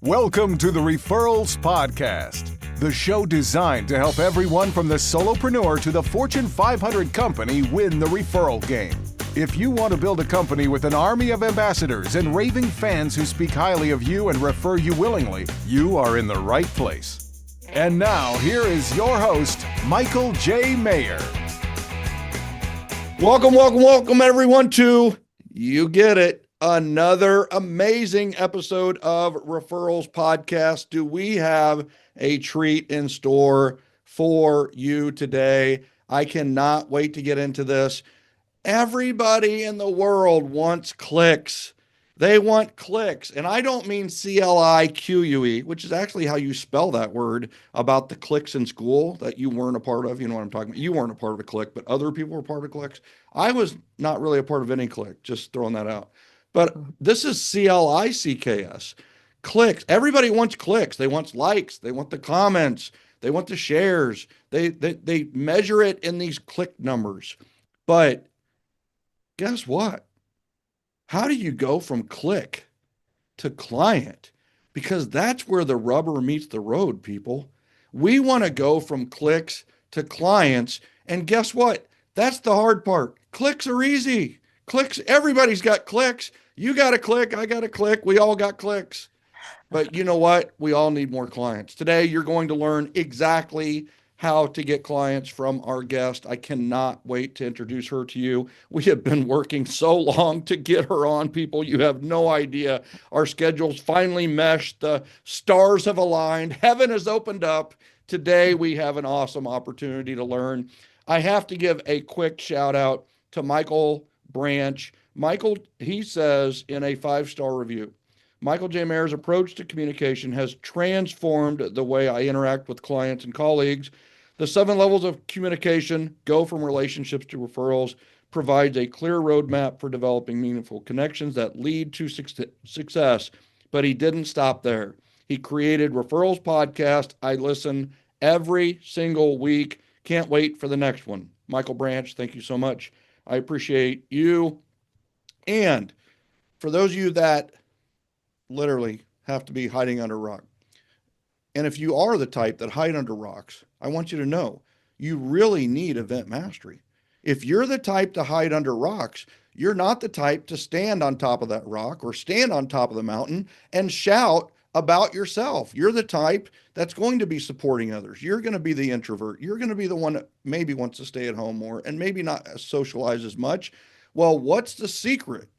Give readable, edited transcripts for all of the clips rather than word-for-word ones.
Welcome to the Referrals Podcast, the show designed to help everyone from the solopreneur to the Fortune 500 company win the referral game. If you want to build a company with an army of ambassadors and raving fans who speak highly of you and refer you willingly, you are in the right place. And now, here is your host, Michael J. Maher. Welcome, everyone, to You Get It. Another amazing episode of Referrals Podcast. Do we have a treat in store for you today? I cannot wait to get into this. Everybody in the world wants clicks. They want clicks. And I don't mean C-L-I-Q-U-E, which is actually how you spell that word about the cliques in school that you weren't a part of. You know what I'm talking about? You weren't a part of a clique, but other people were part of cliques. I was not really a part of any clique, just throwing that out. But this is C-L-I-C-K-S. Clicks. Everybody wants clicks. They want likes. They want the comments. They want the shares. They measure it in these click numbers. But guess what? How do you go from click to client? Because that's where the rubber meets the road, people. We want to go from clicks to clients. And guess what? That's the hard part. Clicks are easy. Clicks, everybody's got clicks. You got a click, I got a click. We all got clicks. But you know what? We all need more clients. Today, you're going to learn exactly how to get clients from our guest. I cannot wait to introduce her to you. We have been working so long to get her on, people. You have no idea. Our schedules finally meshed. The stars have aligned. Heaven has opened up. Today, we have an awesome opportunity to learn. I have to give a quick shout out to Michael Branch. Michael, he says in a 5-star review, Michael J. Maher's approach to communication has transformed the way I interact with clients and colleagues. The 7 levels of communication, go from relationships to referrals, provides a clear roadmap for developing meaningful connections that lead to success. But he didn't stop there. He created Referrals Podcast. I listen every single week. Can't wait for the next one. Michael Branch, thank you so much. I appreciate you. And for those of you that literally have to be hiding under a rock, and if you are the type that hide under rocks, I want you to know you really need event mastery. If you're the type to hide under rocks, you're not the type to stand on top of that rock or stand on top of the mountain and shout about yourself. You're the type that's going to be supporting others. You're going to be the introvert. You're going to be the one that maybe wants to stay at home more and maybe not socialize as much. Well, what's the secret?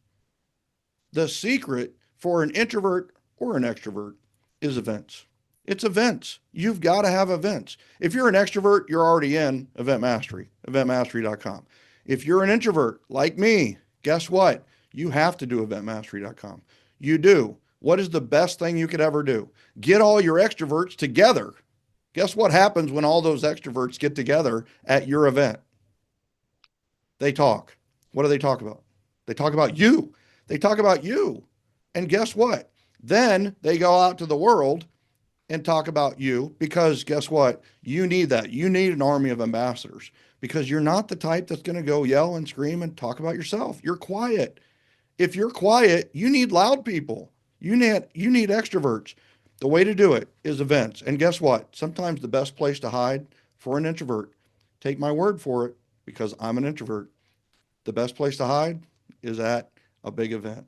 The secret for an introvert or an extrovert is events. It's events. You've got to have events. If you're an extrovert, you're already in event mastery, eventmastery.com. If you're an introvert like me, guess what? You have to do eventmastery.com. You do. What is the best thing you could ever do? Get all your extroverts together. Guess what happens when all those extroverts get together at your event? They talk. What do they talk about? They talk about you. They talk about you. And guess what? Then they go out to the world and talk about you, because guess what? You need that. You need an army of ambassadors, because you're not the type that's going to go yell and scream and talk about yourself. You're quiet. If you're quiet, you need loud people. You need extroverts. The way to do it is events. And guess what? Sometimes the best place to hide for an introvert, take my word for it, because I'm an introvert, the best place to hide is at a big event.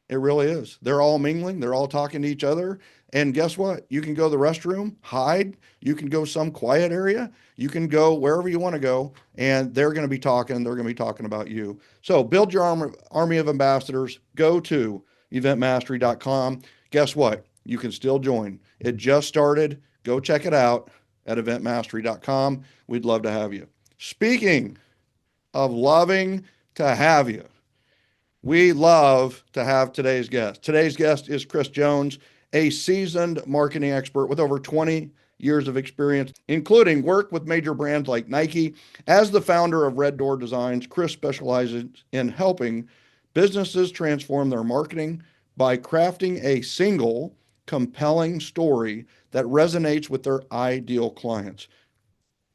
It really is. They're all mingling. They're all talking to each other. And guess what? You can go to the restroom, hide. You can go some quiet area. You can go wherever you want to go. And they're going to be talking. They're going to be talking about you. So build your army of ambassadors. Go to eventmastery.com. Guess what? You can still join. It just started. Go check it out at eventmastery.com. We'd love to have you. Speaking of loving to have you, we love to have today's guest. Today's guest is Kris Jones, a seasoned marketing expert with over 20 years of experience, including work with major brands like Nike. As the founder of Red Door Designs, Kris specializes in helping businesses transform their marketing by crafting a single, compelling story that resonates with their ideal clients.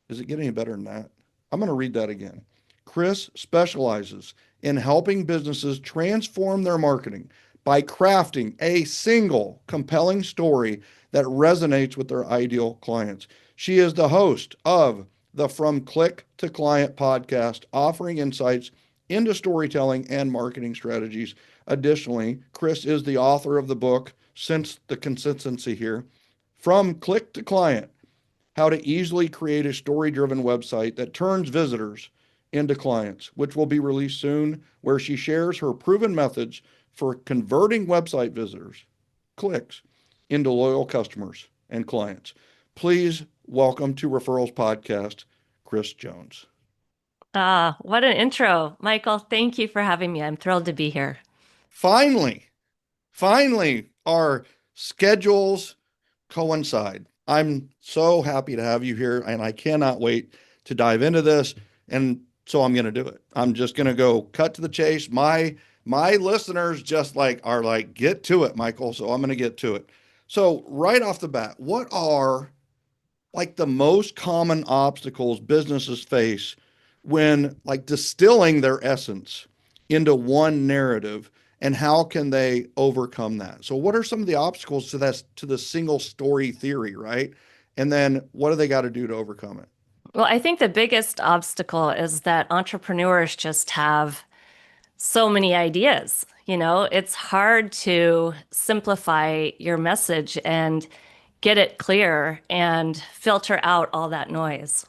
Is it getting any better than that? I'm going to read that again. Kris specializes in helping businesses transform their marketing by crafting a single compelling story that resonates with their ideal clients. She is the host of the From Click to Client podcast, offering insights into storytelling and marketing strategies. Additionally, Kris is the author of the book, Sense the Consistency Here, From Click to Client, how to easily create a story-driven website that turns visitors into clients, which will be released soon, where she shares her proven methods for converting website visitors, clicks, into loyal customers and clients. Please welcome to Referrals Podcast, Kris Jones. Ah, what an intro. Michael, thank you for having me. I'm thrilled to be here. Finally, our schedules coincide. I'm so happy to have you here, and I cannot wait to dive into this. And so I'm going to do it. I'm just going to go cut to the chase. My listeners just are like, get to it, Michael. So I'm going to get to it. So right off the bat, what are like the most common obstacles businesses face when like distilling their essence into one narrative, and how can they overcome that? So what are some of the obstacles to the single story theory, right? And then what do they got to do to overcome it? Well, I think the biggest obstacle is that entrepreneurs just have so many ideas. It's hard to simplify your message and get it clear and filter out all that noise.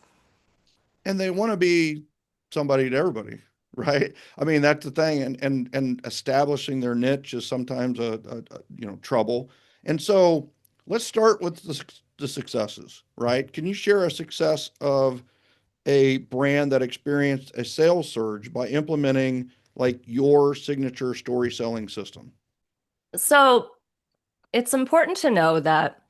And they want to be somebody to everybody, right? I mean, that's the thing. And establishing their niche is sometimes a trouble. And so let's start with the successes, right? Can you share a success of a brand that experienced a sales surge by implementing like your signature story selling system? So it's important to know that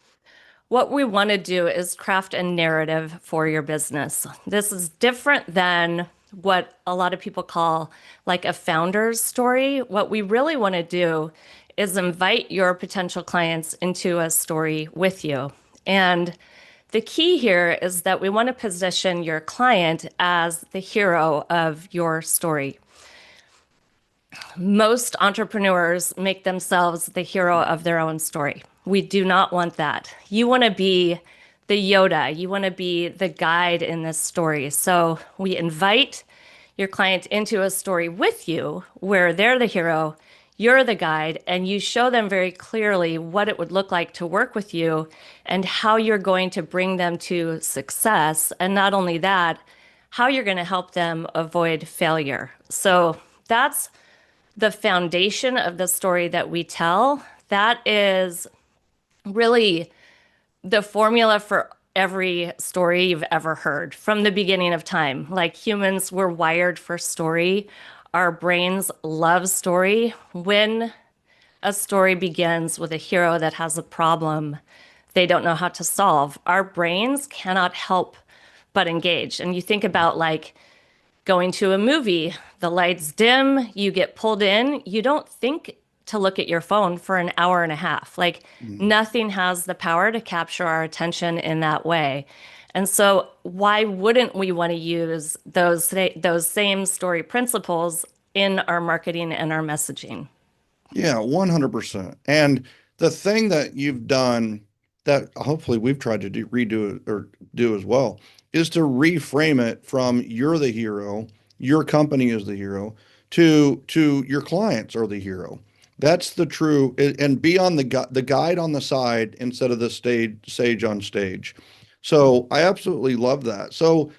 what we want to do is craft a narrative for your business. This is different than what a lot of people call like a founder's story. What we really want to do is invite your potential clients into a story with you. And the key here is that we want to position your client as the hero of your story. Most entrepreneurs make themselves the hero of their own story. We do not want that. You want to be the Yoda. You want to be the guide in this story. So we invite your client into a story with you where they're the hero, you're the guide, and you show them very clearly what it would look like to work with you and how you're going to bring them to success. And not only that, how you're going to help them avoid failure. So that's the foundation of the story that we tell. That is really the formula for every story you've ever heard from the beginning of time. Like humans were wired for story. Our brains love story. When a story begins with a hero that has a problem they don't know how to solve, our brains cannot help but engage. And you think about like going to a movie, the lights dim, you get pulled in, you don't think to look at your phone for an hour and a half. Like nothing has the power to capture our attention in that way. And so why wouldn't we want to use those same story principles in our marketing and our messaging? Yeah, 100%. And the thing that you've done that hopefully we've tried to redo it or do as well is to reframe it from you're the hero, your company is the hero, to your clients are the hero. That's the true, and be on the guide on the side instead of the sage on stage. So I absolutely love that. So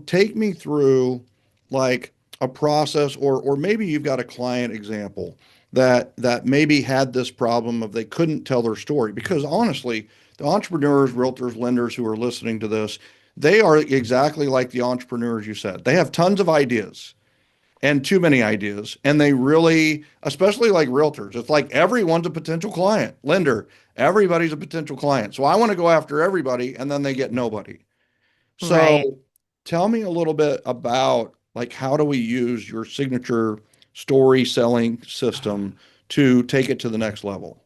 take me through like a process, or maybe you've got a client example that maybe had this problem of they couldn't tell their story. Because honestly, the entrepreneurs, realtors, lenders who are listening to this, they are exactly like the entrepreneurs you said. They have tons of ideas and too many ideas. And they really, especially like realtors, it's like everyone's a potential client. Lender, everybody's a potential client. So I want to go after everybody, and then they get nobody. Right. So tell me a little bit about like how do we use your signature story selling system to take it to the next level?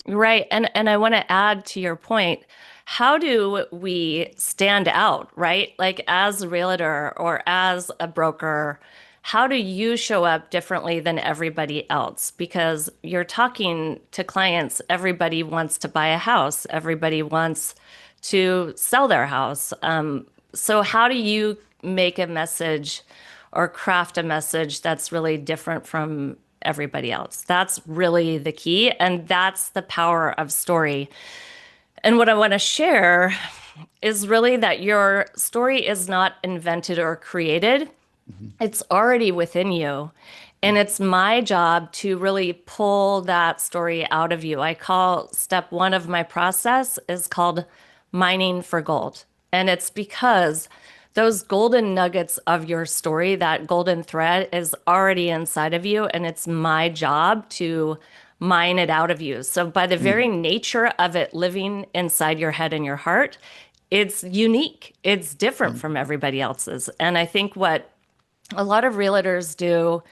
Right. And I want to add to your point, how do we stand out, right? Like as a realtor or as a broker, how do you show up differently than everybody else? Because you're talking to clients, everybody wants to buy a house, everybody wants to sell their house. So how do you make a message or craft a message that's really different from everybody else? That's really the key, and that's the power of story. And what I want to share is really that your story is not invented or created. It's already within you. And it's my job to really pull that story out of you. I call step one of my process is called mining for gold. And it's because those golden nuggets of your story, that golden thread is already inside of you. And it's my job to mine it out of you. So by the very nature of it living inside your head and your heart, it's unique. It's different from everybody else's. And I think what a lot of realtors do,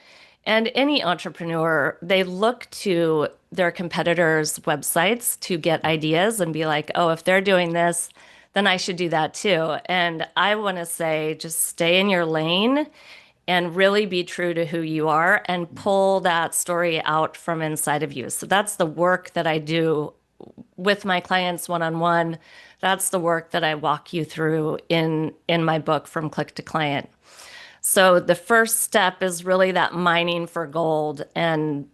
and any entrepreneur, they look to their competitors' websites to get ideas and be like, oh, if they're doing this, then I should do that too. And I want to say, just stay in your lane and really be true to who you are and pull that story out from inside of you. So that's the work that I do with my clients one-on-one. That's the work that I walk you through in my book, From Click to Client. So the first step is really that mining for gold and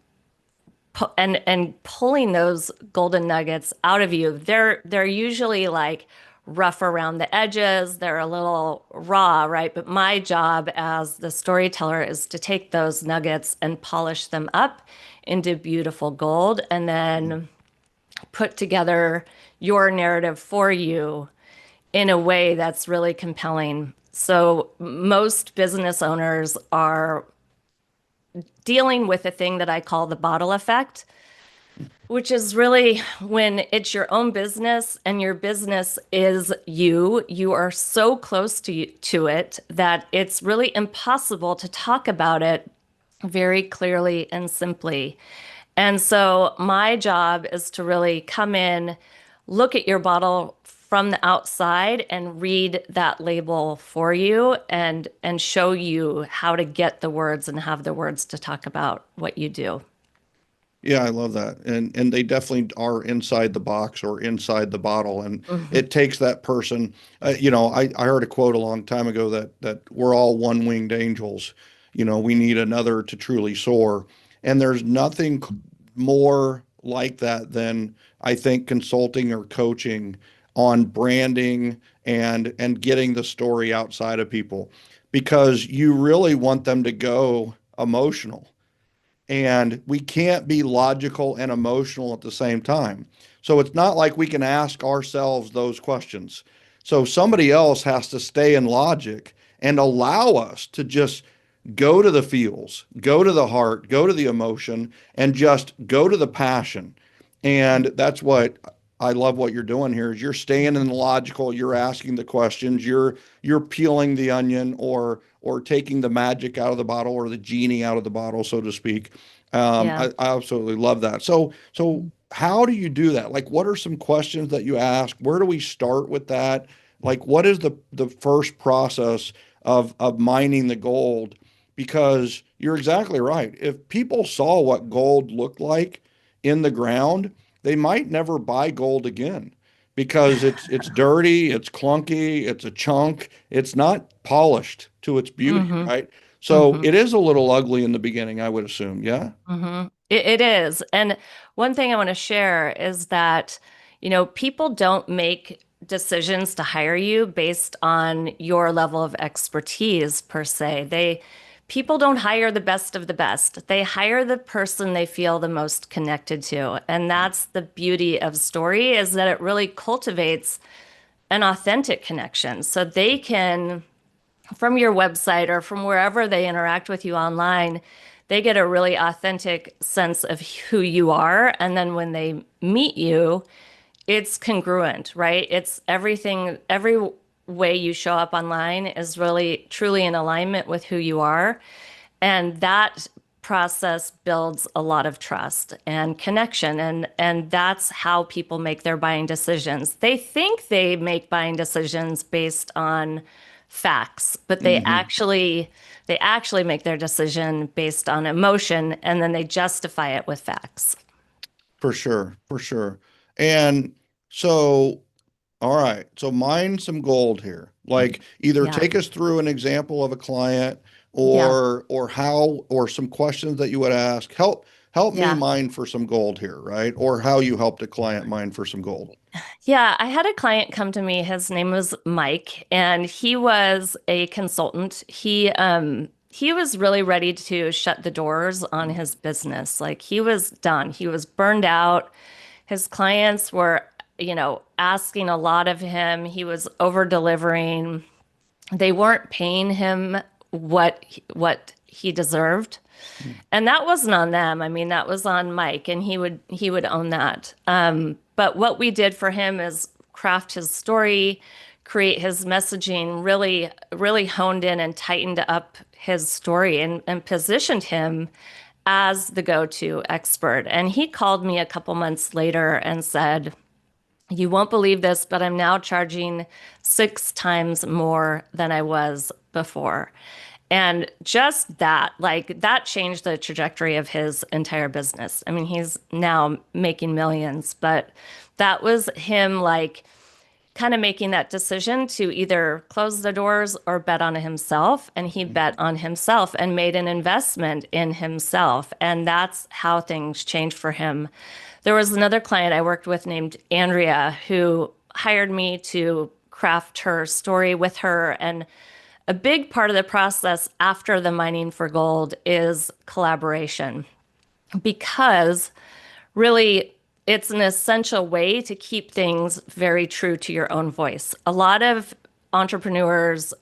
pulling those golden nuggets out of you. They're usually like rough around the edges. They're a little raw, right? But my job as the storyteller is to take those nuggets and polish them up into beautiful gold and then put together your narrative for you in a way that's really compelling. So most business owners are dealing with a thing that I call the bottle effect, which is really when it's your own business and your business is you are so close to it that it's really impossible to talk about it very clearly and simply. And so my job is to really come in, look at your bottle from the outside and read that label for you and show you how to get the words and have the words to talk about what you do. Yeah, I love that. And they definitely are inside the box or inside the bottle. And it takes that person, I heard a quote a long time ago that we're all one-winged angels. We need another to truly soar. And there's nothing more like that than I think consulting or coaching on branding and getting the story outside of people because you really want them to go emotional. And we can't be logical and emotional at the same time. So it's not like we can ask ourselves those questions. So somebody else has to stay in logic and allow us to just go to the feels, go to the heart, go to the emotion, and just go to the passion. And that's what I love what you're doing here is you're staying in the logical, you're asking the questions, you're peeling the onion or taking the magic out of the bottle or the genie out of the bottle, so to speak. Yeah. I absolutely love that. So how do you do that? Like, what are some questions that you ask? Where do we start with that? Like, what is the first process of mining the gold? Because you're exactly right. If people saw what gold looked like in the ground, they might never buy gold again because it's dirty, it's clunky, it's a chunk, it's not polished to its beauty, Mm-hmm. right? So Mm-hmm. it is a little ugly in the beginning, I would assume. Yeah. Mm-hmm. It is. And one thing I want to share is that, people don't make decisions to hire you based on your level of expertise per se. People don't hire the best of the best. They hire the person they feel the most connected to. And that's the beauty of story is that it really cultivates an authentic connection. So they can from your website or from wherever they interact with you online, they get a really authentic sense of who you are. And then when they meet you, it's congruent, right? It's everything, every way you show up online is really truly in alignment with who you are. And that process builds a lot of trust and connection. And that's how people make their buying decisions. They think they make buying decisions based on facts, but Hmm. they actually make their decision based on emotion, and then they justify it with facts. For sure, for sure. And so, all right, so mine some gold here. Like either Yeah. take us through an example of a client Yeah. or how or some questions that you would ask. Help me Yeah. mine for some gold here, right? Or how you helped a client mine for some gold. Yeah, I had a client come to me. His name was Mike, and he was a consultant. He was really ready to shut the doors on his business. Like he was done. He was burned out. His clients were, asking a lot of him. He was over delivering. They weren't paying him what he deserved. And that wasn't on them. I mean, that was on Mike, and he would own that. But what we did for him is craft his story, create his messaging, really honed in and tightened up his story and positioned him as the go-to expert. And he called me a couple months later and said, "You won't believe this, but I'm now charging 6 times more than I was before." And just that, like that changed the trajectory of his entire business. I mean, he's now making millions, but that was him like kind of making that decision to either close the doors or bet on himself. And he bet on himself and made an investment in himself. And that's how things changed for him. There was another client I worked with named Andrea who hired me to craft her story with her. And a big part of the process after the mining for gold is collaboration because really it's an essential way to keep things very true to your own voice. A lot of entrepreneurs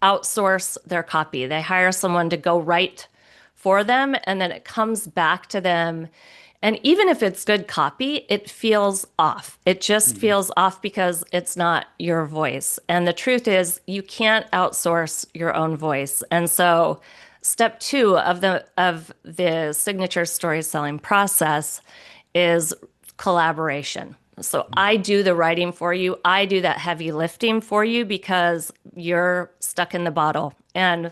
outsource their copy. They hire someone to go write for them, and then it comes back to them. And even if it's good copy, it feels off. It just Mhm. feels off because it's not your voice. And the truth is, you can't outsource your own voice. And so, step two of the signature story selling process is collaboration. So I do the writing for you. I do that heavy lifting for you because you're stuck in the bottle. And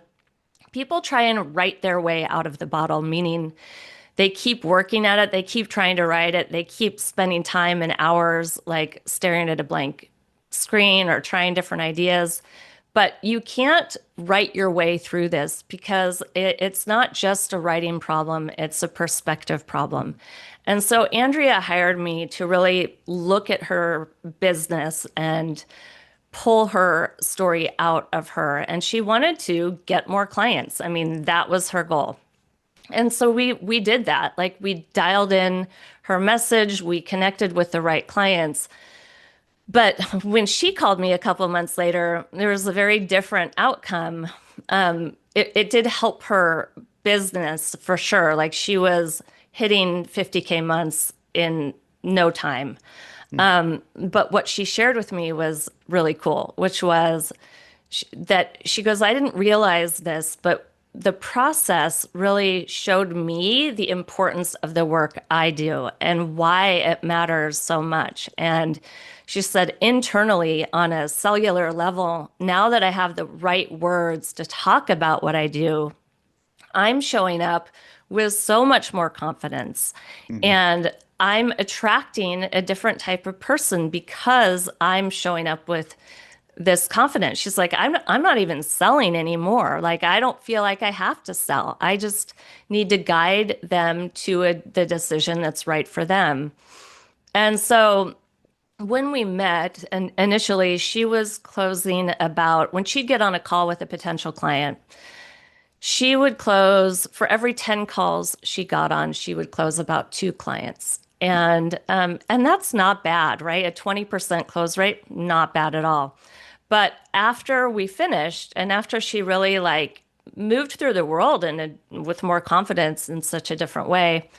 people try and write their way out of the bottle, meaning they keep working at it, they keep trying to write it, they keep spending time and hours like staring at a blank screen or trying different ideas. But you can't write your way through this because it's not just a writing problem, it's a perspective problem. And so Andrea hired me to really look at her business and pull her story out of her. And she wanted to get more clients. I mean, that was her goal. And so we did that. Like we dialed in her message, we connected with the right clients. But when she called me a couple of months later, there was a very different outcome. It did help her business for sure. Like she was hitting 50K months in no time. But what she shared with me was really cool, which was that she goes, "I didn't realize this, but the process really showed me the importance of the work I do and why it matters so much." And she said, internally, on a cellular level, now that I have the right words to talk about what I do, I'm showing up with so much more confidence. Mhm. And I'm attracting a different type of person because I'm showing up with this confidence. She's like, I'm not even selling anymore. Like I don't feel like I have to sell. I just need to guide them to the decision that's right for them. And so when we met, and initially she was closing about when she'd get on a call with a potential client, she would close for every 10 calls she got on, she would close about 2 clients. And that's not bad, right? A 20% close rate, not bad at all. But after we finished and after she really like moved through the world and with more confidence in such a different way,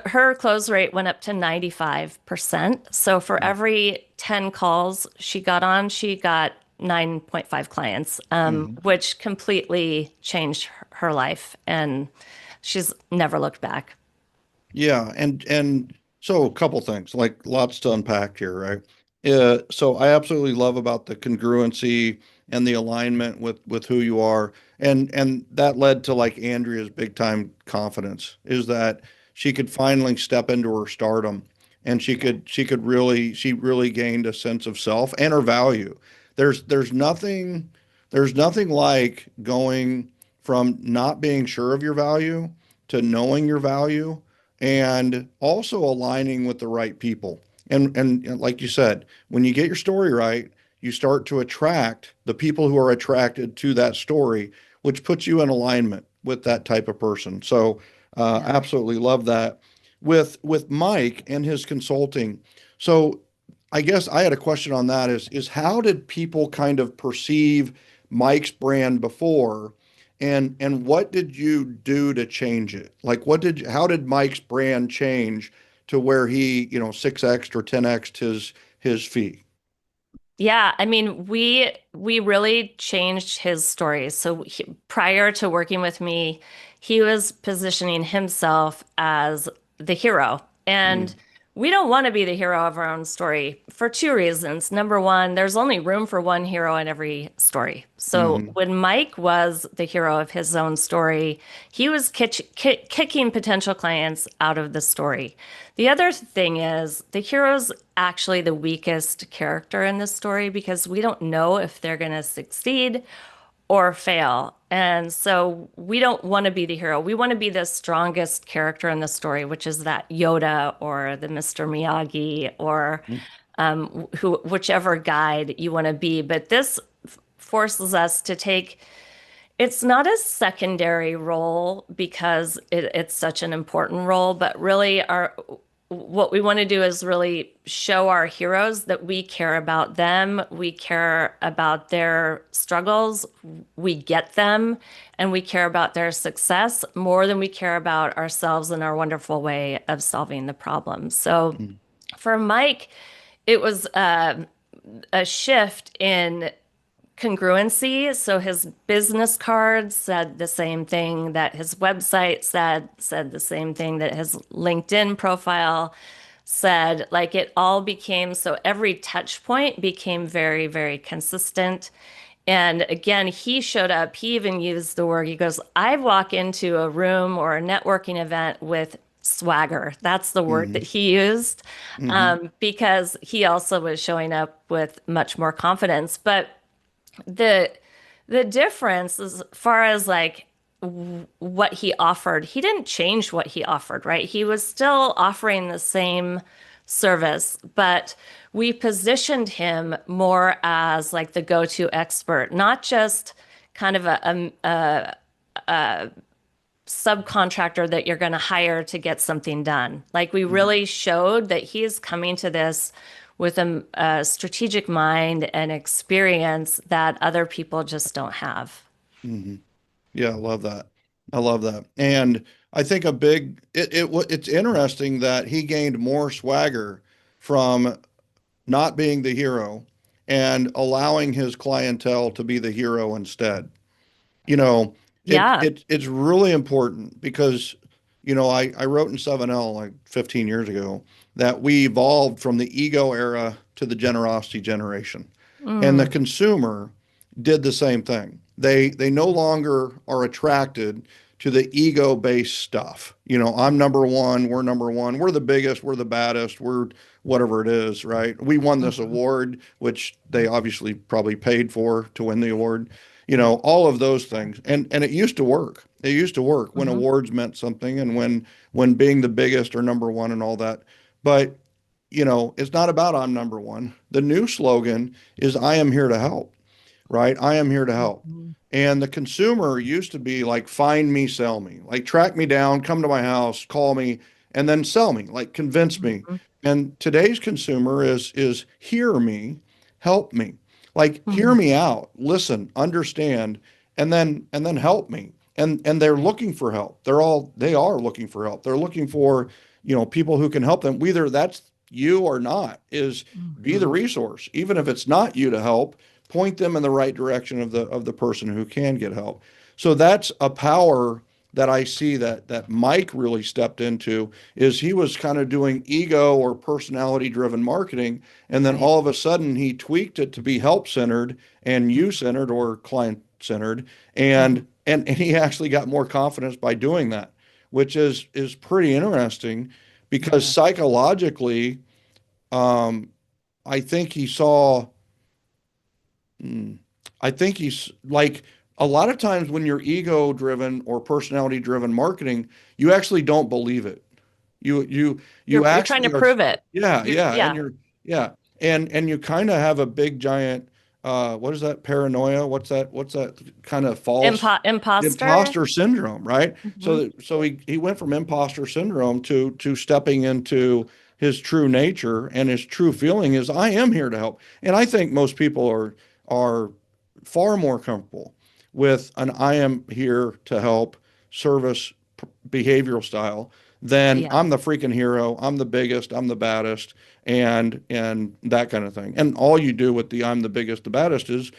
her close rate went up to 95%. So for every 10 calls she got on, she got 9.5 clients, Mhm. which completely changed her life. And she's never looked back. Yeah, and so a couple things, like lots to unpack here, right? So I absolutely love about the congruency and the alignment with who you are. And that led to like Andrea's big time confidence, is that she could finally step into her stardom, and she really gained a sense of self and her value. There's nothing like going from not being sure of your value to knowing your value, and also aligning with the right people. And like you said, when you get your story right, you start to attract the people who are attracted to that story, which puts you in alignment with that type of person. So Yeah. absolutely love that. With Mike and his consulting. So I guess I had a question on that, is how did people kind of perceive Mike's brand before, and what did you do to change it? Like how did Mike's brand change to where he, 6x or 10x his fee? Yeah, I mean, we really changed his story. So prior to working with me, he was positioning himself as the hero. And Mm, we don't want to be the hero of our own story for two reasons. Number one, there's only room for one hero in every story. So mm, when Mike was the hero of his own story, he was kicking potential clients out of the story. The other thing is the hero's actually the weakest character in this story because we don't know if they're going to succeed or fail. And so we don't want to be the hero. We want to be the strongest character in the story, which is that Yoda or the Mr. Miyagi or mm, whichever guide you want to be. But this forces us to take it's not a secondary role because it's such an important role, but really our what we want to do is really show our heroes that we care about them, we care about their struggles, we get them, and we care about their success more than we care about ourselves and our wonderful way of solving the problem. So mm, for Mike, it was a shift in congruency. So his business cards said the same thing that his website said the same thing that his LinkedIn profile said. Like it all became so every touch point became very, very consistent. And again, he showed up, he even used the word, he goes, I walk into a room or a networking event with swagger. That's the word that mm, he used, mm, because he also was showing up with much more confidence. But the the difference as far as like what he offered, he didn't change what he offered, right? He was still offering the same service, but we positioned him more as like the go-to expert, not just kind of a subcontractor that you're going to hire to get something done. Like we mm, really showed that he is coming to this with a strategic mind and experience that other people just don't have. mm. Yeah, I love that. I love that. And I think it's interesting that he gained more swagger from not being the hero and allowing his clientele to be the hero instead. You know, Yeah. it's really important because, I wrote in 7L like 15 years ago that we evolved from the ego era to the generosity generation. And the Mm, consumer did the same thing. They no longer are attracted to the ego-based stuff. I'm number one, we're the biggest, we're the baddest, we're whatever it is, right? We won this mhm, award, which they obviously probably paid for to win the award. All of those things. And it used to work. It used to work when mhm, awards meant something, and when being the biggest or number one and all that. But it's not about I'm number one. The new slogan is I am here to help, right? I am here to help. mhm, And the consumer used to be like, find me, sell me, like track me down, come to my house, call me, and then sell me, like convince me. mhm, And today's consumer is hear me, help me, like hear mhm, me out, listen, understand, and then help me. And they're looking for help. They are looking for help. They're looking for, people who can help them, whether that's you or not, is be the mhm. resource. Even if it's not you to help, point them in the right direction of the person who can get help. So that's a power that I see that Mike really stepped into is he was kind of doing ego or personality driven marketing, and then Right. all of a sudden he tweaked it to be help centered and you centered or client centered, Mhm. and he actually got more confidence by doing that, which is pretty interesting because Yeah. psychologically, um, I think he saw. Hmm, I think he's like a lot of times when you're ego driven or personality driven marketing, you actually don't believe it. You You're trying to actually are, prove it. yeah, You're, yeah, and yeah. yeah, and you kind of have a big giant what is that paranoia? What's that kind of false Imposter. imposter syndrome, right? Hmm. So he went from imposter syndrome to stepping into his true nature, and his true feeling is I am here to help. And I think most people are far more comfortable with an I am here to help service behavioral style than Yeah. I'm the freaking hero, I'm the biggest, I'm the baddest, and that kind of thing. And all you do with the I'm the biggest, the baddest is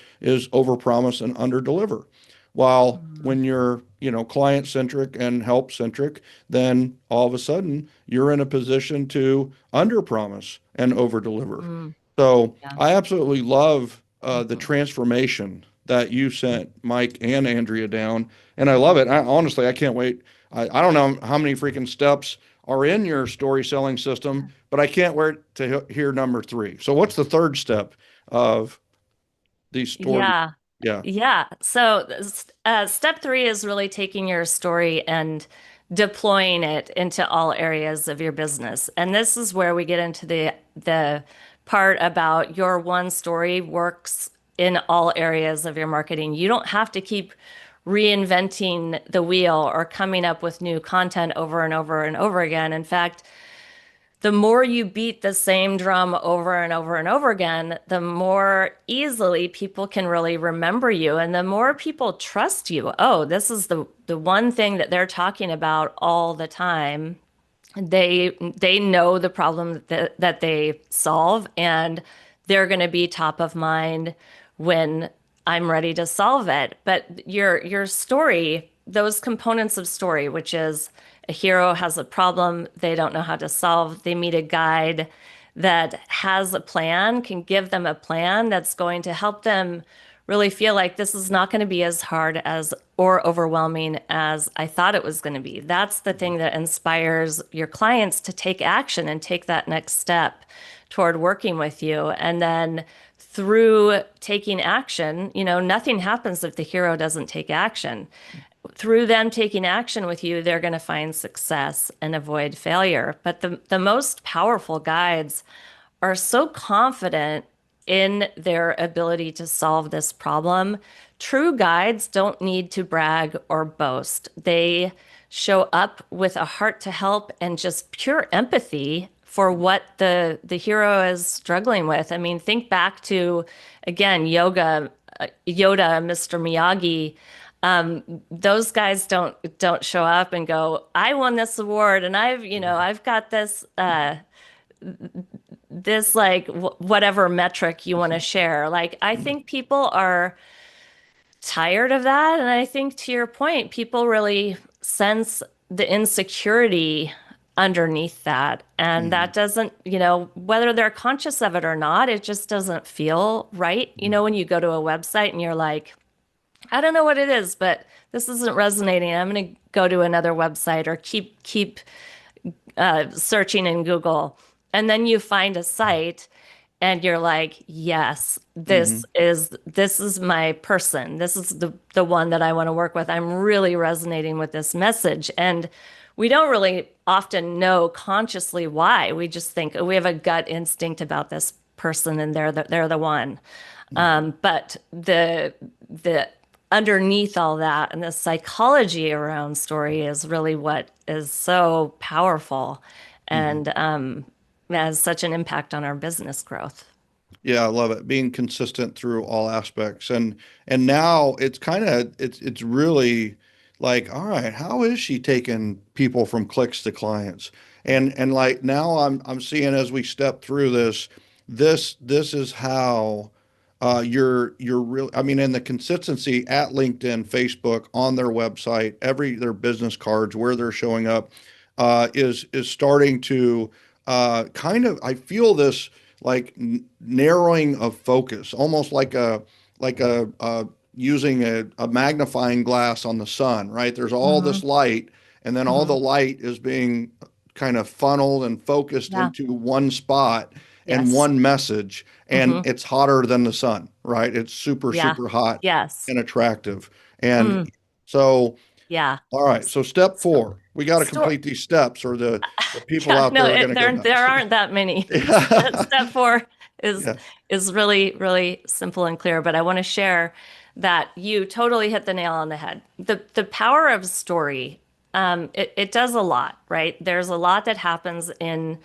overpromise and underdeliver. While Mm. when you're, client centric and help centric, then all of a sudden you're in a position to underpromise and overdeliver. Mm. So Yeah. I absolutely love the Hmm. transformation that you sent Mike and Andrea down, and I love Hmm. it. Honestly, I can't wait. I don't know how many freaking steps are in your story selling system, but I can't wait to hear number three. So, what's the third step of these story? Yeah. Yeah. Yeah. So, step three is really taking your story and deploying it into all areas of your business. And this is where we get into the part about your one story works in all areas of your marketing. You don't have to keep reinventing the wheel or coming up with new content over and over and over again. In fact, the more you beat the same drum over and over and over again, the more easily people can really remember you and the more people trust you. Oh, this is the one thing that they're talking about all the time. They know the problem that they solve, and they're going to be top of mind when I'm ready to solve it. But your story, those components of story, which is a hero has a problem they don't know how to solve, they meet a guide that has a plan, can give them a plan that's going to help them really feel like this is not going to be as hard as or overwhelming as I thought it was going to be. That's the thing that inspires your clients to take action and take that next step toward working with you. And then through taking action, nothing happens if the hero doesn't take action. Through them taking action with you, they're going to find success and avoid failure. But the most powerful guides are so confident in their ability to solve this problem. True guides don't need to brag or boast. They show up with a heart to help and just pure empathy for what the hero is struggling with. I mean, think back to again Yoda, Mr. Miyagi. Those guys don't show up and go, I won this award and I've got this like whatever metric you want to share. Like, I think people are tired of that. And I think to your point, people really sense the insecurity underneath that. And Mhm. that doesn't, whether they're conscious of it or not, it just doesn't feel right. When you go to a website and you're like, I don't know what it is, but this isn't resonating. I'm going to go to another website or keep searching in Google. And then you find a site and you're like, yes, Mhm. this is my person. This is the one that I want to work with. I'm really resonating with this message. And we don't really often know consciously why. We just think, oh, we have a gut instinct about this person and they're the one. But the underneath all that and the psychology around story is really what is so powerful Mhm. and has such an impact on our business growth. Yeah, I love it. Being consistent through all aspects. And now it's really like, all right, how is she taking people from clicks to clients? And like now I'm seeing as we step through this is how you're really, I mean, and the consistency at LinkedIn, Facebook, on their website, their business cards, where they're showing up, is starting to kind of, I feel this like narrowing of focus, almost like using a magnifying glass on the sun, right? There's all Hmm. this light, and then all the Hmm. light is being kind of funneled and focused Yeah. into one spot and Yes. one message, and Hmm. it's hotter than the sun, right? It's super, Yeah. super hot Yes. and attractive. And Mm. so, Yeah. all right. So step So, 4, we got to store. complete these steps, or the people Yeah. out No, there are going to go there nuts. aren't that many. Yeah. Step four is Yeah. is really, really simple and clear. But I want to share that you totally hit the nail on the head. The power of story. It does a lot, right? There's a lot that happens in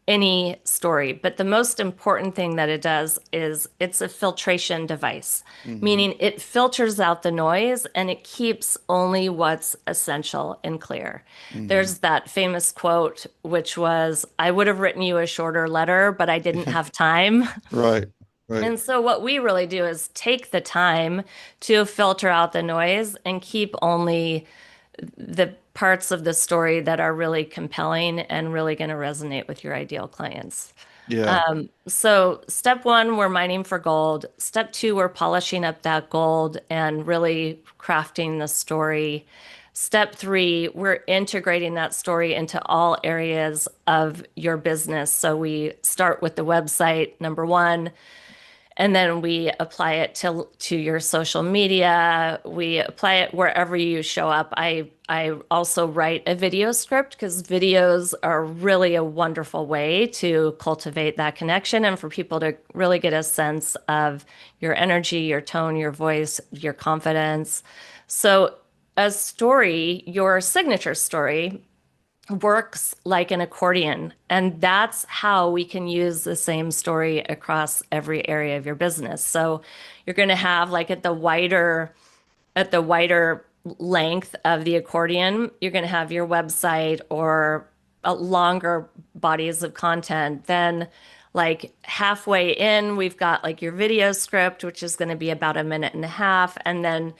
any story, but the most important thing that it does is it's a filtration device, Hmm. meaning it filters out the noise and it keeps only what's essential and clear. Hmm. There's that famous quote, which was, I would have written you a shorter letter, but I didn't have time. Right. Right. And so, what we really do is take the time to filter out the noise and keep only the parts of the story that are really compelling and really going to resonate with your ideal clients. Yeah. So, step one, we're mining for gold. Step two, we're polishing up that gold and really crafting the story. Step three, we're integrating that story into all areas of your business. So, we start with the website, number one, and then we apply it to your social media. We apply it wherever you show up. I also write a video script because videos are really a wonderful way to cultivate that connection and for people to really get a sense of your energy, your tone, your voice, your confidence. So a story, your signature story, works like an accordion. And that's how we can use the same story across every area of your business. So you're going to have like at the wider length of the accordion, you're going to have your website or longer bodies of content. Then like halfway in, we've got like your video script, which is going to be about a minute and a half. And then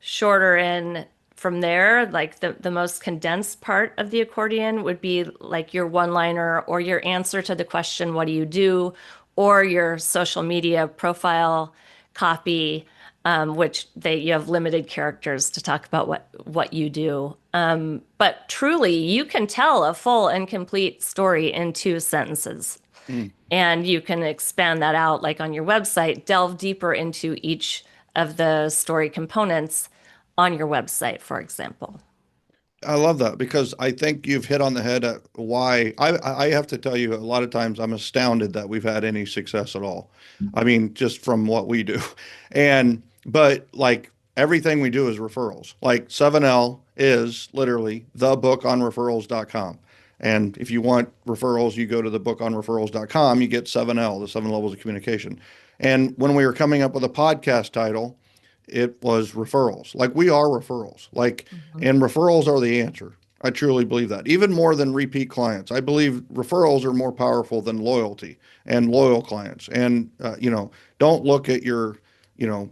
shorter in from there, like the most condensed part of the accordion would be like your one liner or your answer to the question, what do you do? Or your social media profile copy, which you have limited characters to talk about what you do. But truly, you can tell a full and complete story in 2 sentences. Mm. And you can expand that out, like on your website, delve deeper into each of the story components on your website, for example. I love that because I think you've hit on the head at why I have to tell you a lot of times I'm astounded that we've had any success at all. I mean, just from what we do. And but like everything we do is referrals. Like 7L is literally the book on referrals.com. And if you want referrals, you go to the book on referrals.com, you get 7L, the 7 levels of communication. And when we were coming up with a podcast title, it was referrals. Like we are referrals. Like, Mhm. and referrals are the answer. I truly believe that. Even more than repeat clients. I believe referrals are more powerful than loyalty and loyal clients. And don't look at your, you know,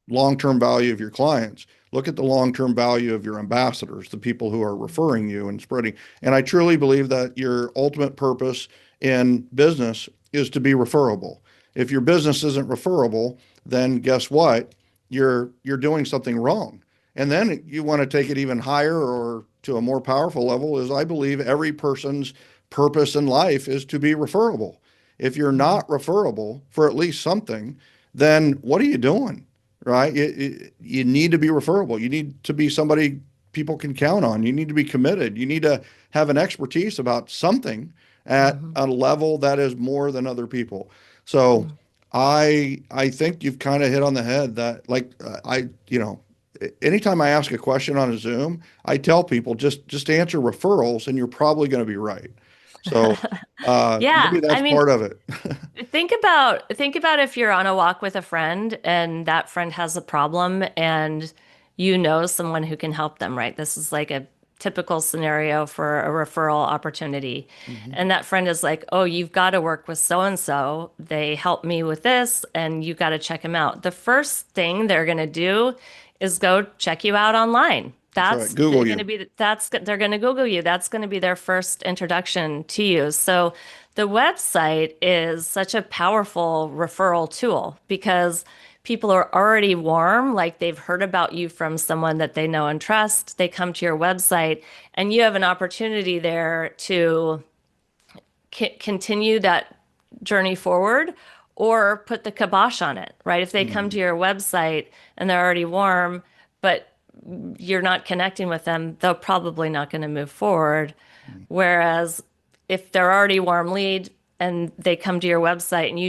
long-term value of your clients. Look at the long-term value of your ambassadors, the people who are referring you and spreading. And I truly believe that your ultimate purpose in business is to be referable. If your business isn't referable, then guess what? You're doing something wrong. And then you want to take it even higher or to a more powerful level is I believe every person's purpose in life is to be referable. If you're Mhm. not referable for at least something, then what are you doing? Right? You need to be referable. You need to be somebody people can count on. You need to be committed. You need to have an expertise about something at Mhm. a level that is more than other people. So I think you've kind of hit on the head that like anytime I ask a question on a Zoom, I tell people just answer referrals and you're probably going to be right. So Yeah, maybe I that's mean, part of it. think about if you're on a walk with a friend and that friend has a problem and you know someone who can help them, right? This is like a typical scenario for a referral opportunity. Hmm. And that friend is like, oh, you've got to work with so and so. They helped me with this, and you got to check them out. The first thing they're going to do is go check you out online. That's right. Google you. They're going to Google you. That's going to be their first introduction to you. So the website is such a powerful referral tool because people are already warm, like they've heard about you from someone that they know and trust. They come to your website, and you have an opportunity there to continue that journey forward or put the kibosh on it, right? If they come Hmm. to your website and they're already warm, but you're not connecting with them, they're probably not going to move forward. Whereas if they're already warm lead and they come to your website and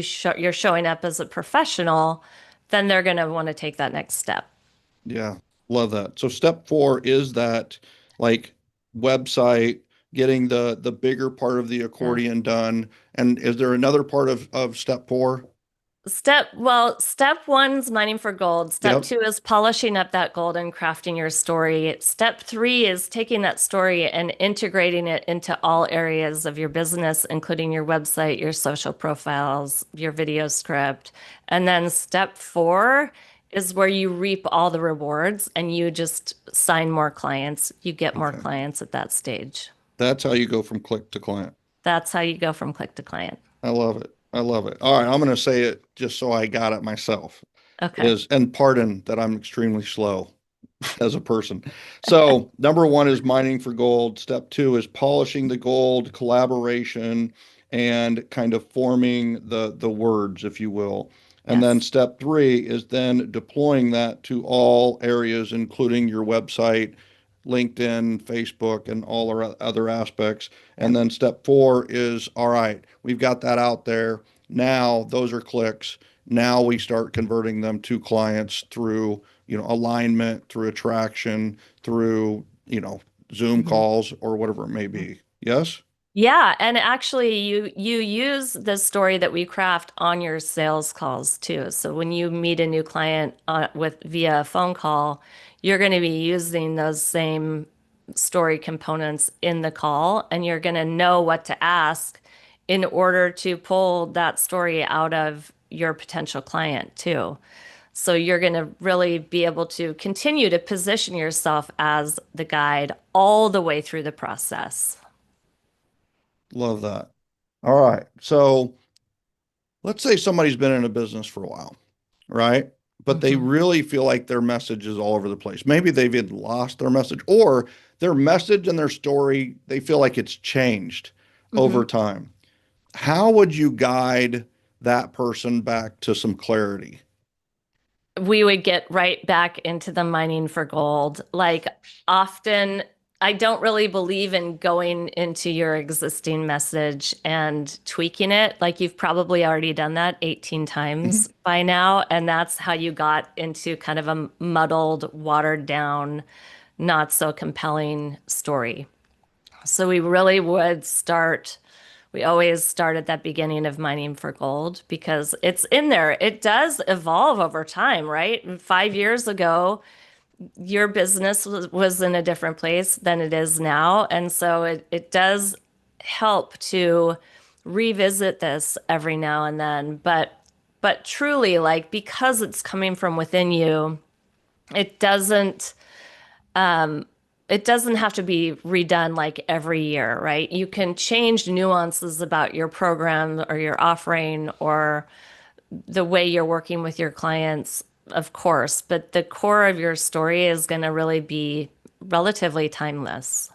you're showing up as a professional, then they're going to want to take that next step. Yeah, love that. So step four is that like website, getting the bigger part of the Yeah. accordion done. And is there another part of step four? Step one's mining for gold. Step Yep. two is polishing up that gold and crafting your story. Step three is taking that story and integrating it into all areas of your business, including your website, your social profiles, your video script. And then step four is where you reap all the rewards and you just sign more clients. You get more Okay. clients at that stage. That's how you go from click to client. That's how you go from click to client. I love it. I love it. All right, I'm going to say it just so I got it myself. Okay. Is and pardon that I'm extremely slow as a person. So, number one is mining for gold. Step two is polishing the gold, collaboration, and kind of forming the words, if you will. And then Yes. step three is then deploying that to all areas, including your website, LinkedIn, Facebook, and all our other aspects. And Yep. then step four is all right, we've got that out there. Now those are clicks. Now we start converting them to clients through, alignment, through attraction, through, Zoom Mhm. calls or whatever it may be. Yes? Yeah, and actually you use the story that we craft on your sales calls too. So when you meet a new client with via a phone call, you're going to be using those same story components in the call, and you're going to know what to ask in order to pull that story out of your potential client too. So you're going to really be able to continue to position yourself as the guide all the way through the process. Love that. All right. So let's say somebody's been in a business for a while, right? But they Mhm. really feel like their message is all over the place. Maybe they've even lost their message, or their message and their story, they feel like it's changed over Mhm. time. How would you guide that person back to some clarity? We would get right back into the mining for gold. Like often, I don't really believe in going into your existing message and tweaking it. Like you've probably already done that 18 Mhm. times by now. And that's how you got into kind of a muddled, watered down, not so compelling story. So we always start at that beginning of mining for gold because it's in there. It does evolve over time, right? And 5 years ago, your business was in a different place than it is now. And so it does help to revisit this every now and then. But truly, like because it's coming from within you, it doesn't it doesn't have to be redone like every year, right? You can change nuances about your program or your offering or the way you're working with your clients, of course, but the core of your story is going to really be relatively timeless.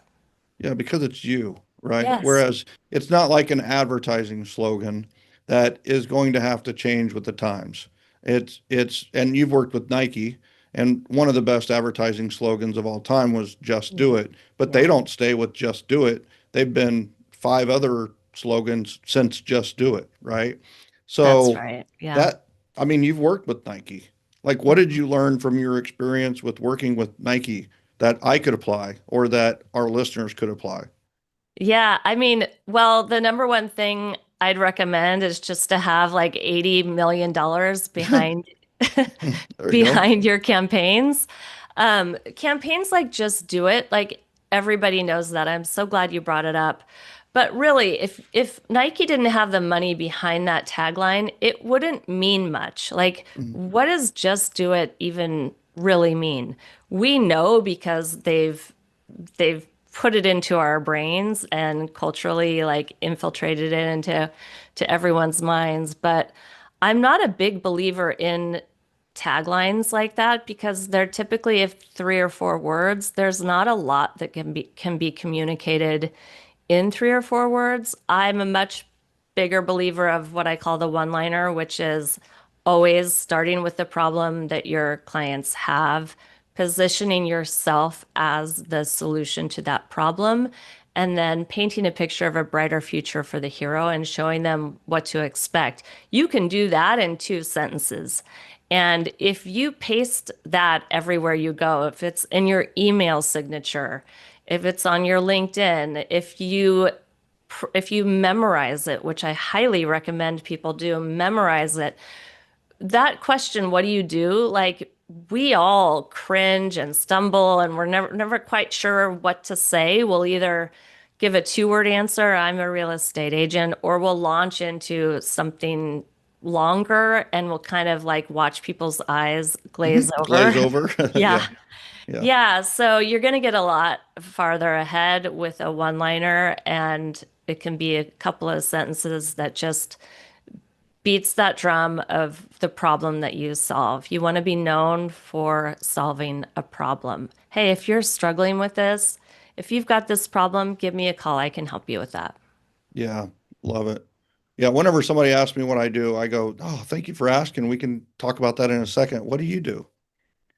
Yeah, because it's you, right? Yes. Whereas it's not like an advertising slogan that is going to have to change with the times. And you've worked with Nike, and one of the best advertising slogans of all time was just do Yeah. it. But they Yeah. don't stay with just do it. They've been five other slogans since just do it, right? That's So right. Yeah. that, I mean, you've worked with Nike. Like, what did Mhm. you learn from your experience with working with Nike that I could apply or that our listeners could apply? Yeah, I mean, well, the number one thing I'd recommend is just to have like $80 million behind There you go. behind your campaigns. Campaigns like Just Do It, like everybody knows that. I'm so glad you brought it up. But really, if Nike didn't have the money behind that tagline, it wouldn't mean much. Like, Mhm. what does just do it even really mean? We know because they've put it into our brains and culturally like infiltrated it into to everyone's minds. But I'm not a big believer in taglines like that because they're typically if 3 or 4 words. There's not a lot that can be communicated in 3 or 4 words. I'm a much bigger believer of what I call the one-liner, which is always starting with the problem that your clients have, positioning yourself as the solution to that problem, and then painting a picture of a brighter future for the hero and showing them what to expect. You can do that in 2 sentences. And if you paste that everywhere you go, if it's in your email signature, if it's on your LinkedIn, if you memorize it, which I highly recommend people do, memorize it. That question, what do you do? Like we all cringe and stumble and we're never quite sure what to say. We'll either give a 2-word answer, I'm a real estate agent, or we'll launch into something longer and we'll kind of like watch people's eyes glaze over. Glaze over. Yeah. Yeah. Yeah. Yeah, so you're going to get a lot farther ahead with a one-liner, and it can be a couple of sentences that just beats that drum of the problem that you solve. You want to be known for solving a problem. Hey, if you're struggling with this, if you've got this problem, give me a call. I can help you with that. Yeah. Love it. Yeah. Whenever somebody asks me what I do, I go, "Oh, thank you for asking. We can talk about that in a second. What do you do?"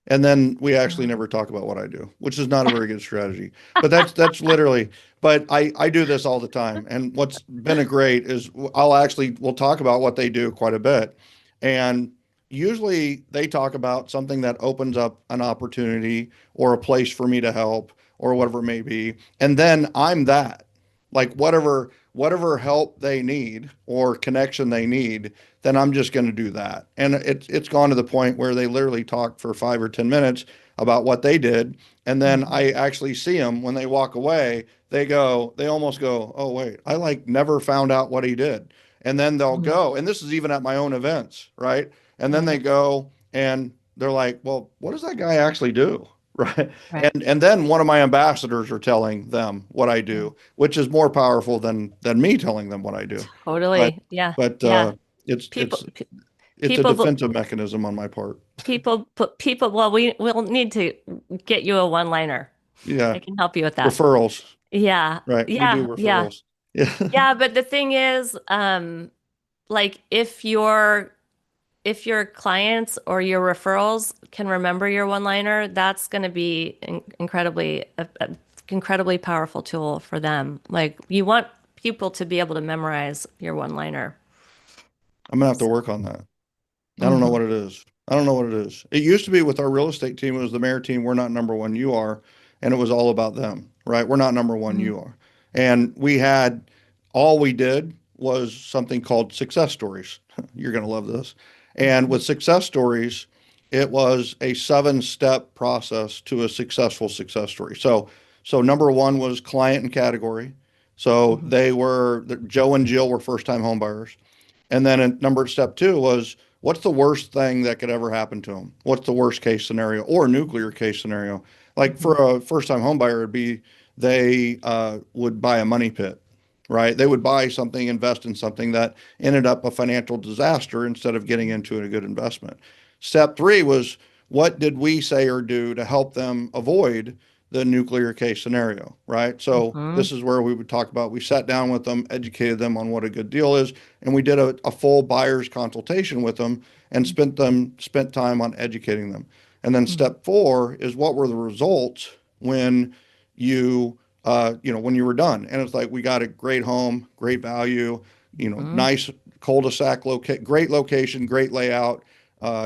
And then we actually never talk about what I do, which is not a very good strategy. But that's literally, but I do this all the time. And what's been a great is we'll talk about what they do quite a bit. And usually they talk about something that opens up an opportunity or a place for me to help or whatever it may be. And then I'm that. Like whatever help they need or connection they need, then I'm just going to do that. And it's gone to the point where they literally talk for 5 or 10 minutes about what they did, and then Mhm. I actually see them when they walk away. They almost go, "Oh wait, I like never found out what he did." And then they'll Mhm. go, and this is even at my own events, right? And then they Right, go and they're like, "Well, what does that guy actually do?" Right? right. And then one of my ambassadors are telling them what I Yeah. do, which is more powerful than me telling them what I do. But Totally. Yeah. but Yeah. it's People, it's pe- it's a people, defensive mechanism on my part. people, well, we'll need to get you a one-liner. Yeah, I can help you with that. referrals, Yeah, right? We do yeah, yeah, referrals. Yeah. yeah. But the thing is, like if your clients or your referrals can remember your one-liner, that's going to be incredibly incredibly powerful tool for them. Like you want people to be able to memorize your one-liner. I'm gonna have to work on that. I don't know Hmm. what it is. I don't know what it is. It used to be with our real estate team, it was the Maher team. We're not number one, you are. And it was all about them, right? We're not number one, Hmm. you are. And all we did was something called success stories. You're going to love this. And with success stories, it was a 7-step process to a successful success story. So number one was client and category. So Hmm. Joe and Jill were first time home buyers. And then step two was what's the worst thing that could ever happen to them? What's the worst case scenario or nuclear case scenario? Like for Hmm. a first time home buyer, it'd be they would buy a money pit, right? They would buy something, invest in something that ended up a financial disaster instead of getting into a good investment. Step three was what did we say or do to help them avoid the nuclear case scenario, right? So Hmm. this is where we would talk about, we sat down with them, educated them on what a good deal is, and we did a full buyer's consultation with them and spent time on educating them. And then Hmm. step four is what were the results when you when you were done. And it's like we got a great home, great value, Hmm. nice cul-de-sac great location, great layout,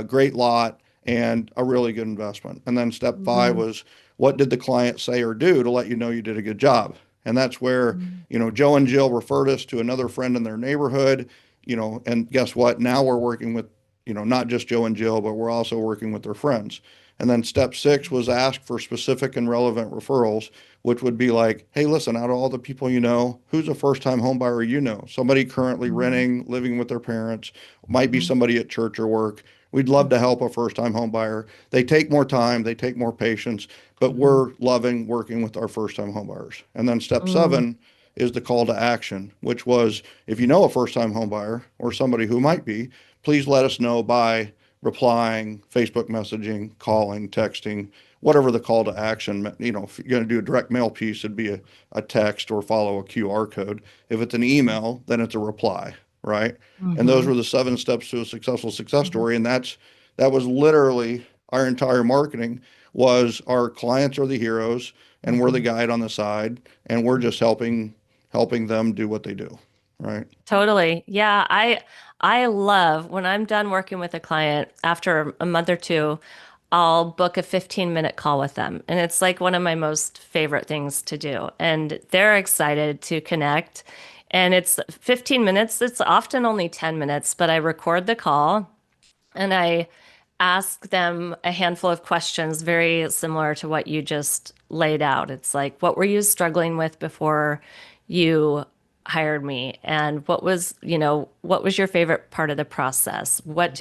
great lot, and a really good investment. And then step five Hmm. was what did the client say or do to let you know you did a good job? And that's where, Hmm. Joe and Jill referred us to another friend in their neighborhood, and guess what? Now we're working with, not just Joe and Jill, but we're also working with their friends. And then step 6 was ask for specific and relevant referrals, which would be like, hey, listen, out of all the people you know, who's a first-time home buyer you know? Somebody currently Mhm. renting, living with their parents, might be Mhm. somebody at church or work. We'd love to help a first-time home buyer. They take more time, they take more patience, but Mhm. we're loving working with our first-time home buyers. And then step Mm. 7 is the call to action, which was if you know a first-time home buyer or somebody who might be, please let us know by replying, Facebook messaging, calling, texting, whatever the call to action. If you're going to do a direct mail piece, it'd be a text or follow a QR code. If it's an email, then it's a reply, right? And those Mhm. were the 7 steps to a successful success Mhm. story. And that was literally our entire marketing was our clients are the heroes and we're the Mhm. guide on the side and we're just helping them do what they do, right? Totally. Yeah, I love when I'm done working with a client after a month or two, I'll book a 15-minute call with them. And it's like one of my most favorite things to do. And they're excited to connect. And it's 15 minutes. It's often only 10 minutes, but I record the call and I ask them a handful of questions very similar to what you just laid out. It's like, what were you struggling with before you hired me? And what was your favorite part of the process? What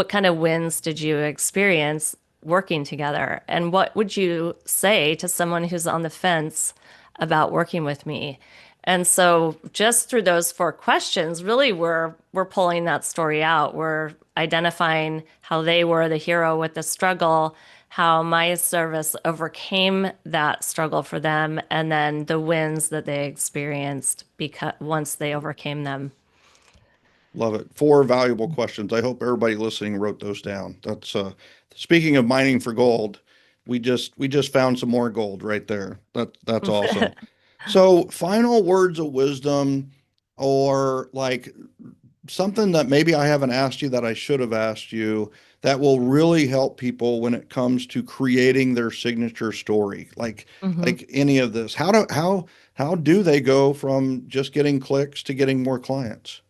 kind of wins did you experience working together? And what would you say to someone who's on the fence about working with me? And so just through those 4 questions, really we're pulling that story out. We're identifying how they were the hero with the struggle, how my service overcame that struggle for them, and then the wins that they experienced because once they overcame them. Love it. 4 valuable questions. I hope everybody listening wrote those down. That's speaking of mining for gold, we just found some more gold right there. That's awesome. So, final words of wisdom or like something that maybe I haven't asked you that I should have asked you that will really help people when it comes to creating their signature story. Mhm. Like any of this. How do they go from just getting clicks to getting more clients?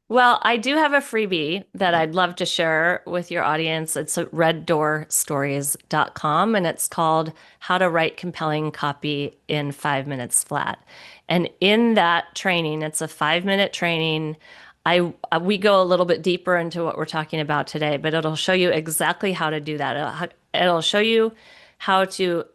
Well, I do have a freebie that I'd love to share with your audience. It's at reddoorstories.com and it's called How to Write Compelling Copy in 5 Minutes Flat. And in that training, it's a 5 minute training. We go a little bit deeper into what we're talking about today, but it'll show you exactly how to do that. It'll show you how to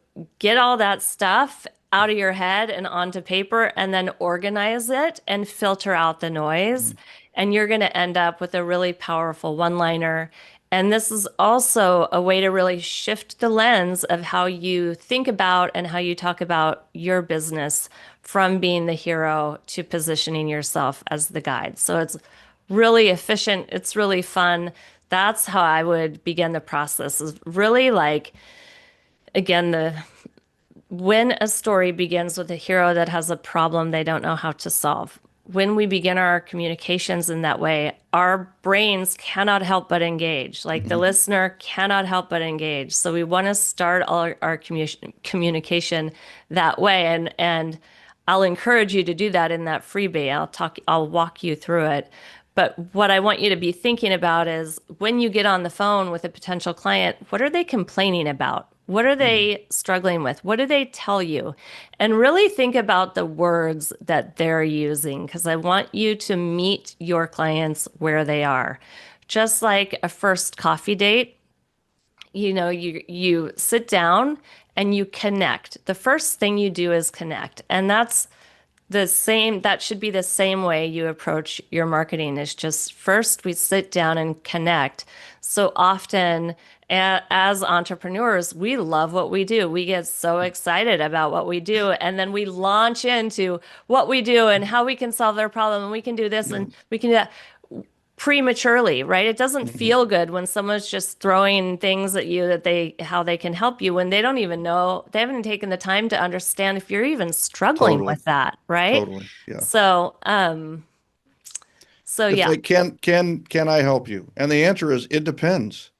get all that stuff out of your head and onto paper and then organize it and filter out the noise. And you're going to end up with a really powerful one-liner. And this is also a way to really shift the lens of how you think about and how you talk about your business from being the hero to positioning yourself as the guide. So it's really efficient. It's really fun. That's how I would begin the process is really like, again, the when a story begins with a hero that has a problem they don't know how to solve, when we begin our communications in that way, our brains cannot help but engage. Like the Mhm. listener cannot help but engage. So we want to start our communication that way. And I'll encourage you to do that in that freebie. I'll walk you through it. But what I want you to be thinking about is when you get on the phone with a potential client, what are they complaining about? What are they struggling with? What do they tell you? And really think about the words that they're using because I want you to meet your clients where they are. Just like a first coffee date, you sit down and you connect. The first thing you do is connect. And that should be the same way you approach your marketing is just first we sit down and connect. So often as entrepreneurs, we love what we do. We get so excited about what we do and then we launch into what we do and how we can solve their problem and we can do this Yeah. and we can do that prematurely, right? It doesn't Mhm. feel good when someone's just throwing things at you how they can help you when they don't even know, they haven't taken the time to understand if you're even struggling Totally. with that, right? Totally. Yeah. So, um, so It's yeah, like, can I help you? And the answer is it depends.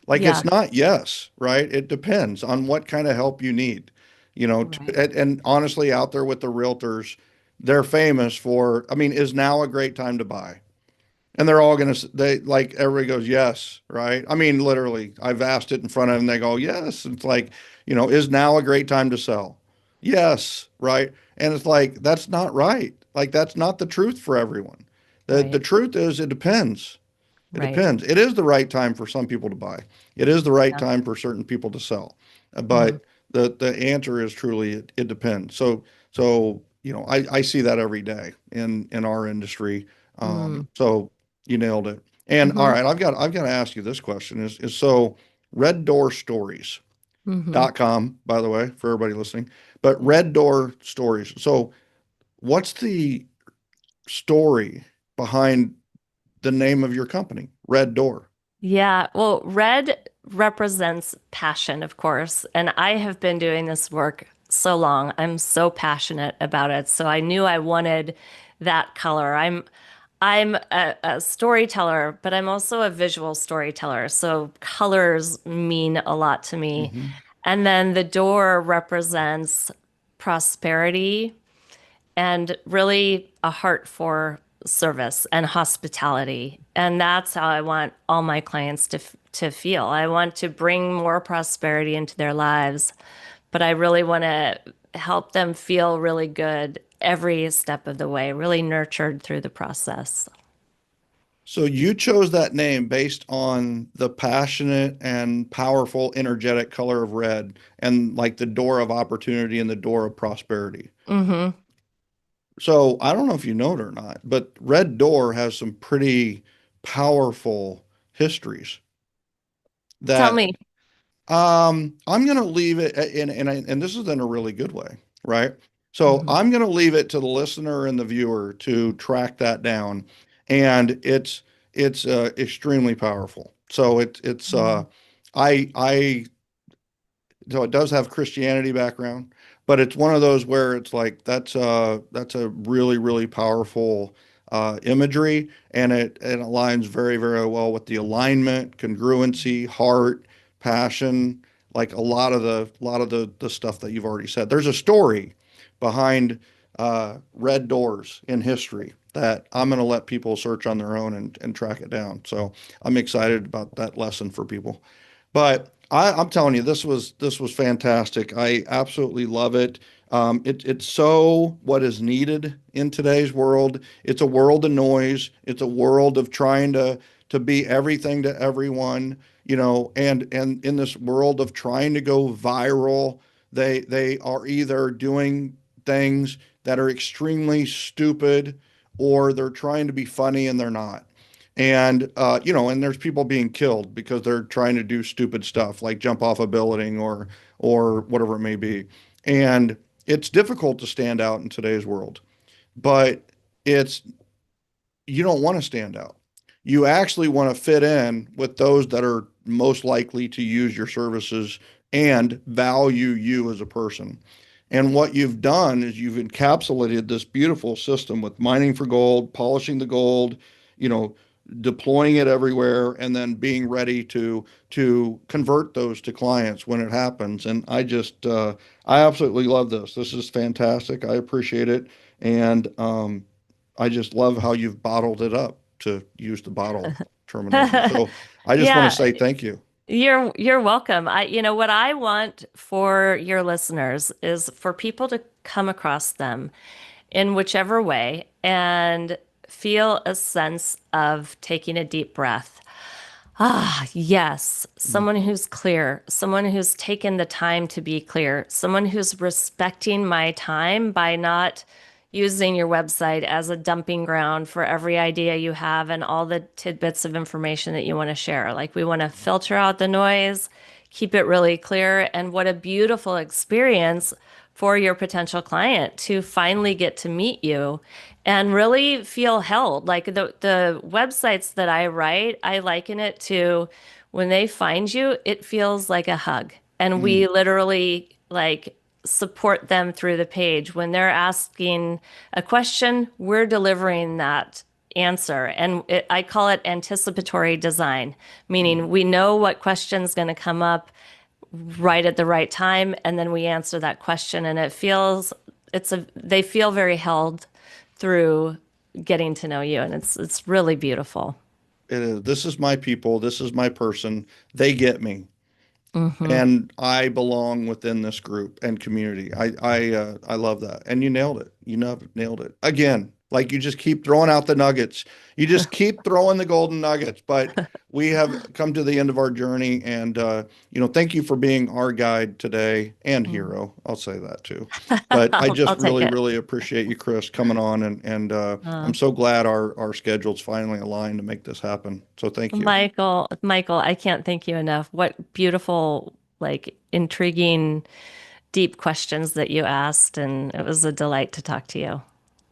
Like yeah, it's not yes, right? It depends on what kind of help you need. right. And honestly, out there with the realtors, they're famous for, I mean, is now a great time to buy? And they're all they like, everybody goes, yes, right? I mean, literally, I've asked it in front of them and they go, yes. It's like, is now a great time to sell? Yes, right? And it's like, that's not right. Like, that's not the truth for everyone. The Right. truth is, it depends. It Right. depends. It is the right time for some people to buy. It is the right Yeah. time for certain people to sell. Mhm. But the answer is truly it depends. So I see that every day in our industry. Mm. So you nailed it. And all Mhm. right, I've got to ask you this question is so Red Door Stories Mhm. dot com, by the way, for everybody listening. But Yeah. Red Door Stories. So what's the story behind the name of your company, Red Door? Yeah, well, red represents passion, of course, and I have been doing this work so long. I'm so passionate about it. So I knew I wanted that color. I'm a storyteller, but I'm also a visual storyteller. So colors mean a lot to me. Hmm. And then the door represents prosperity and really a heart for service and hospitality. And that's how I want all my clients to feel. I want to bring more prosperity into their lives, but I really want to help them feel really good every step of the way, really nurtured through the process. So you chose that name based on the passionate and powerful, energetic color of red and like the door of opportunity and the door of prosperity. Hmm. So I don't know if you know it or not, but Red Door has some pretty powerful histories Tell that me. I'm going to leave it and this is in a really good way, right? So Hmm. I'm going to leave it to the listener and the viewer to track that down, and it's extremely powerful. So I so it does have Christianity background, but it's one of those where it's like that's a really really powerful imagery, and it aligns very very well with the alignment, congruency, heart, passion, like a lot of the stuff that you've already said. There's a story behind red doors in history that I'm going to let people search on their own and track it down. So I'm excited about that lesson for people. But I'm telling you, this was fantastic. I absolutely love it. It's so what is needed in today's world. It's a world of noise. It's a world of trying to be everything to everyone, and in this world of trying to go viral, they are either doing things that are extremely stupid or they're trying to be funny and they're not. And there's people being killed because they're trying to do stupid stuff like jump off a building or whatever it may be. And it's difficult to stand out in today's world, but it's you don't want to stand out. You actually want to fit in with those that are most likely to use your services and value you as a person. And what you've done is you've encapsulated this beautiful system with mining for gold, polishing the gold, you know, deploying it everywhere, and then being ready to convert those to clients when it happens. And I absolutely love this. This is fantastic. I appreciate it, and I just love how you've bottled it up, to use the bottle terminology. So I just want to Yeah, say thank you. you're welcome. What I want for your listeners is for people to come across them in whichever way and feel a sense of taking a deep breath. Ah, yes, someone Mhm. who's clear, someone who's taken the time to be clear, someone who's respecting my time by not using your website as a dumping ground for every idea you have and all the tidbits of information that you want to share. Like, we want to filter out the noise, keep it really clear, and what a beautiful experience for your potential client to finally get to meet you and really feel held. Like, the websites that I write, I liken it to when they find you, it feels like a hug. And we Mm. literally like support them through the page. When they're asking a question, we're delivering that answer. And I call it anticipatory design, meaning we know what question's going to come up right at the right time, and then we answer that question. And they feel very held through getting to know you, and it's really beautiful. It is. This is my people. This is my person. They get me. Hmm. And I belong within this group and community. I love that. And you nailed it. Nailed it. Again, like you just keep throwing out the nuggets. You just keep throwing the golden nuggets. But we have come to the end of our journey. And, thank you for being our guide today and hero. I'll say that too. But I just I'll take really, it. really appreciate you, Kris, coming on. And I'm so glad our schedules finally aligned to make this happen. So thank you. Michael, I can't thank you enough. What beautiful, like intriguing, deep questions that you asked, and it was a delight to talk to you.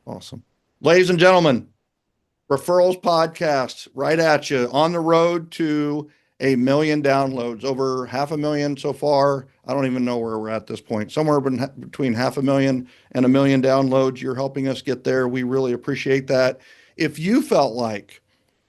Awesome. Ladies and gentlemen, Referrals podcast right at you on the road to 1 million downloads, over 500,000 so far. I don't even know where we're at this point. Somewhere between 500,000 and 1 million downloads. You're helping us get there. We really appreciate that. If you felt like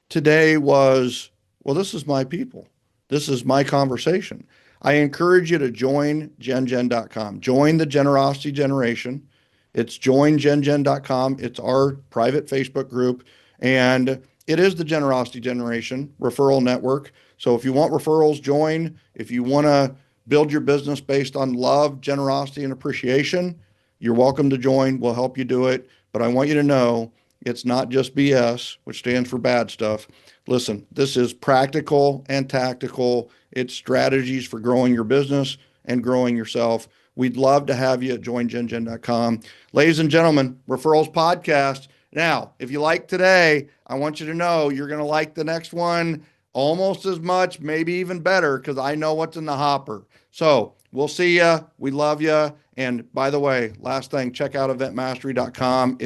today was, well, this is my people, this is my conversation, I encourage you to join gengen.com. Join the generosity generation. It's joingengen.com. It's our private Facebook group. And it is the generosity generation referral network. So if you want referrals, join. If you want to build your business based on love, generosity, and appreciation, you're welcome to join. We'll help you do it. But I want you to know it's not just BS, which stands for bad stuff. Listen, this is practical and tactical. It's strategies for growing your business and growing yourself. We'd love to have you at joingengen.com. Ladies and gentlemen, Referrals Podcast. Now, if you like today, I want you to know you're going to like the next one almost as much, maybe even better, because I know what's in the hopper. So we'll see you. We love you. And by the way, last thing, check out eventmastery.com.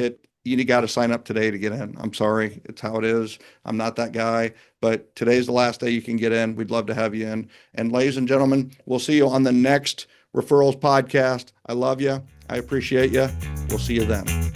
You got to sign up today to get in. I'm sorry. It's how it is. I'm not that guy, but today's the last day you can get in. We'd love to have you in. And ladies and gentlemen, we'll see you on the next Referrals podcast. I love you. I appreciate you. We'll see you then.